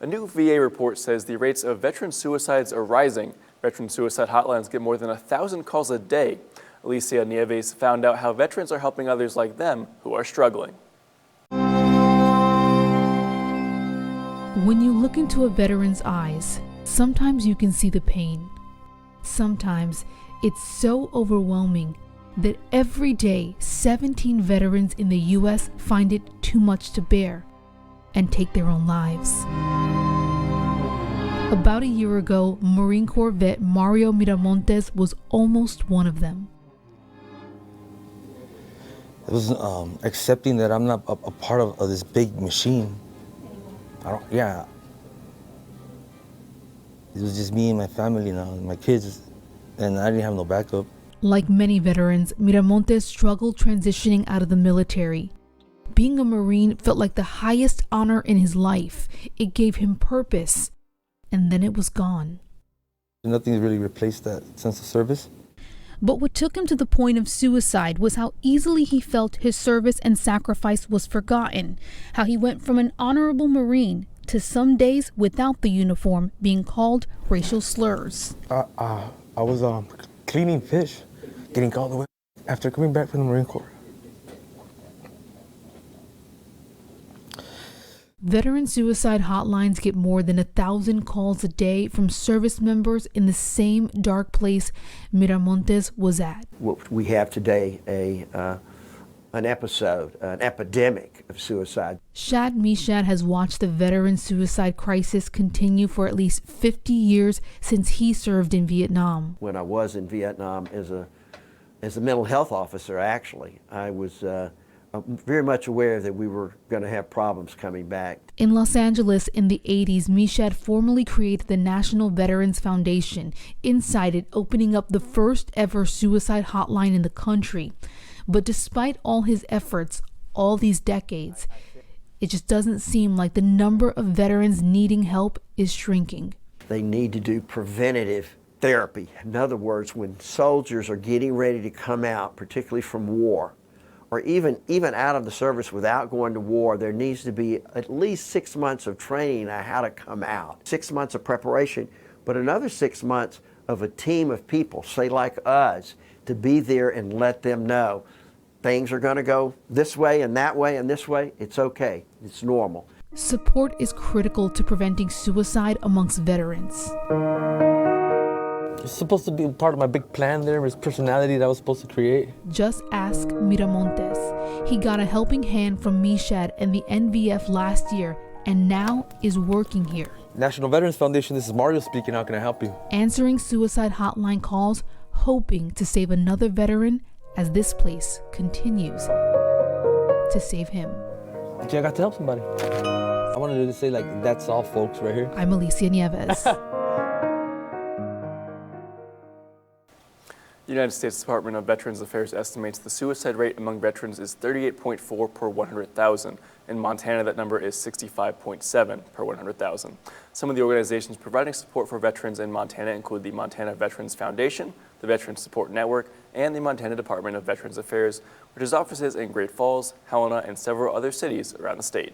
A new VA report says the rates of veteran suicides are rising. Veteran suicide hotlines get more than 1,000 calls a day. Alicia Nieves found out how veterans are helping others like them who are struggling. When you look into a veteran's eyes, sometimes you can see the pain. Sometimes it's so overwhelming that every day 17 veterans in the U.S. find it too much to bear and take their own lives. About a year ago, Marine Corps vet Mario Miramontes was almost one of them. It was accepting that I'm not a part of this big machine. It was just me and my family now, and my kids, and I didn't have no backup. Like many veterans, Miramontes struggled transitioning out of the military. Being a Marine felt like the highest honor in his life. It gave him purpose, and then it was gone. Nothing really replaced that sense of service. But what took him to the point of suicide was how easily he felt his service and sacrifice was forgotten, how he went from an honorable Marine to some days without the uniform being called racial slurs. I was cleaning fish, getting called away after coming back from the Marine Corps. Veteran suicide hotlines get more than 1,000 calls a day from service members in the same dark place Miramontes was at. What we have today, an epidemic of suicide. Shad Mishad has watched the veteran suicide crisis continue for at least 50 years since he served in Vietnam. When I was in Vietnam as a mental health officer, actually, I was very much aware that we were going to have problems coming back. In Los Angeles in the 80s, Mishad formally created the National Veterans Foundation, inside it opening up the first ever suicide hotline in the country. But despite all his efforts, all these decades, it just doesn't seem like the number of veterans needing help is shrinking. They need to do preventative therapy. In other words, when soldiers are getting ready to come out, particularly from war, or even out of the service without going to war, there needs to be at least 6 months of training on how to come out. 6 months of preparation, but another 6 months of a team of people, say like us, to be there and let them know things are going to go this way and that way and this way. It's okay. It's normal. Support is critical to preventing suicide amongst veterans. It's supposed to be part of my big plan there, his personality that I was supposed to create. Just ask Miramontes. He got a helping hand from Mishad and the NVF last year and now is working here. National Veterans Foundation, this is Mario speaking. How can I help you? Answering suicide hotline calls, hoping to save another veteran as this place continues to save him. I got to help somebody. I wanted to say, like, that's all, folks, right here. I'm Alicia Nieves. The United States Department of Veterans Affairs estimates the suicide rate among veterans is 38.4 per 100,000. In Montana, that number is 65.7 per 100,000. Some of the organizations providing support for veterans in Montana include the Montana Veterans Foundation, the Veterans Support Network, and the Montana Department of Veterans Affairs, which has offices in Great Falls, Helena, and several other cities around the state.